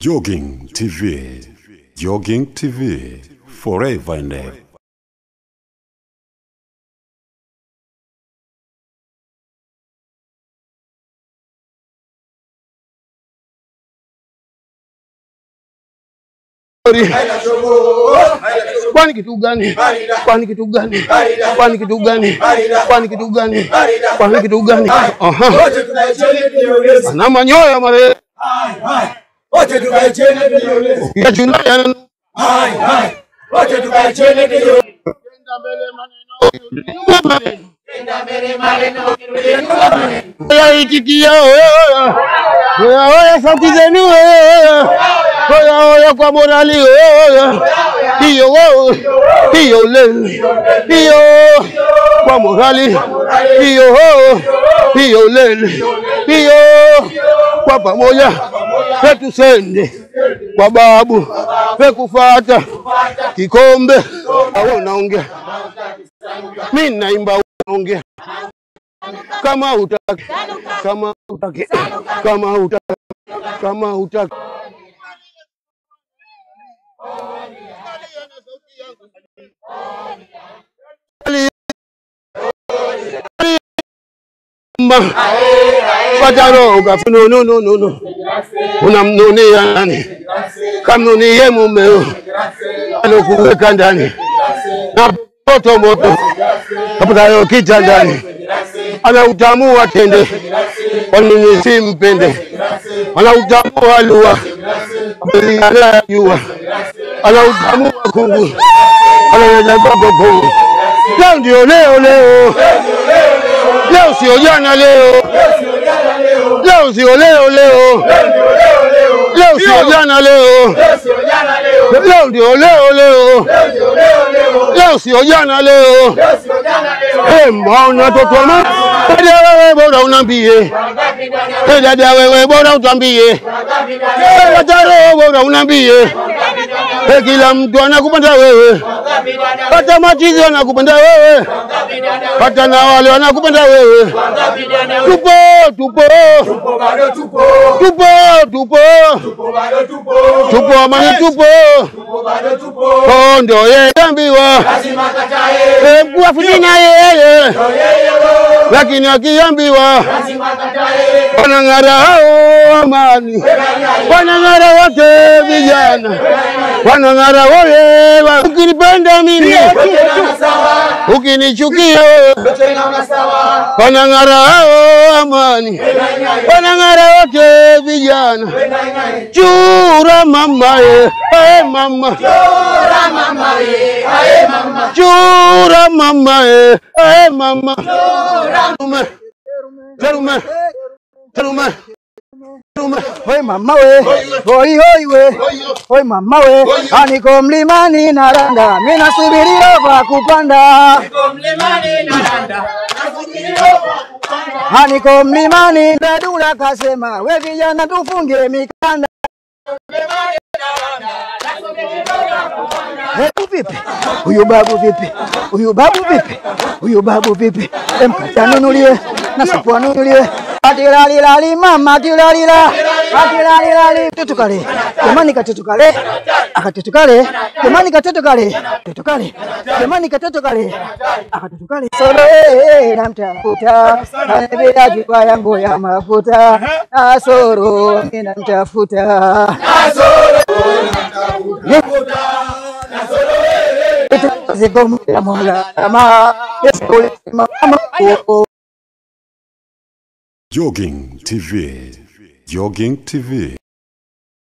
Jogging TV. Jogging TV. Forever and ever. Kwani kitu gani? Kwani kitu gani? Kwani kitu gani? Kwani kitu gani? Kwani kitu gani? Ana manyoya mare. Wote tukae chini tulione. Ya juna ya. Wote tukae chini tulione. Kenda mbele maneno. Kenda mbele maneno kirudi nyuma. Ya itikia oya. Oya sauti zenu oya. Oya kwa morali oya. Hiyo lele. Hiyo kwa morali. Hiyo lele. Hiyo kwa pamoja. Petu sende kwa babu. Pekufata kikombe. Awe unaongea. Mimi naimba unaongea. Kama hutaki. Kama hutaki. Kama hutaki. Kama hutaki. Pataroga no. Unamnunia nani? Kamnunie mumeo. Alokuweka ndani. Na moto. Kapata kicha ndani. Ana utamu wa tende. Wanini simpende. Ana utamu wa lua. Ana yua. Ana utamu wa kungu. Ana gogo. Leo ndio leo. Leo sio jana leo. Leo sio leo. Leo sio jana leo. Leo ndio leo. Leo sio jana leo. Mbona toto mama? Dada wewe bora unambie. Dada wewe bora utambie. Dada bora unambie. Kila mtu anakupenda wewe. Hata machizi anakupenda wewe. Hata na wale wanakupenda wewe. Tupo. Tupo amani tupo. Ndio yeye ambiwa. Lazima katae. Kwa fitina yeye. Lakini akiambiwa. Lazima katae. Wanang'ara hao amani. Wanang'ara wote vijana. Wanang'ara wewe. Ukinipenda mimi. Ukinichukia wanang'ara hao amani. Wanang'ara wote vijana. Chura mama mama. Chura mama mama. Terume. Hoi mama we, hoi we, hoi mama we, aniko mlimani naranda, mimi nasubiri roba kupanda. Aniko mlimani Dadula kasema, we vijana tufunge mikanda. Vipi? Huyu babu vipi? Mkata nunulie, nasipo nunulie. Atirali mama atirali tutukale. Jamani katutukale. Akatutukale. Jamani katutukale. Jamani katutukale. Akatutukale. Solo namtafuta. Anabeba jupa yangu ya mafuta. Asoro namtafuta. Zigomu ya mola ama Jogging TV. Jogging TV.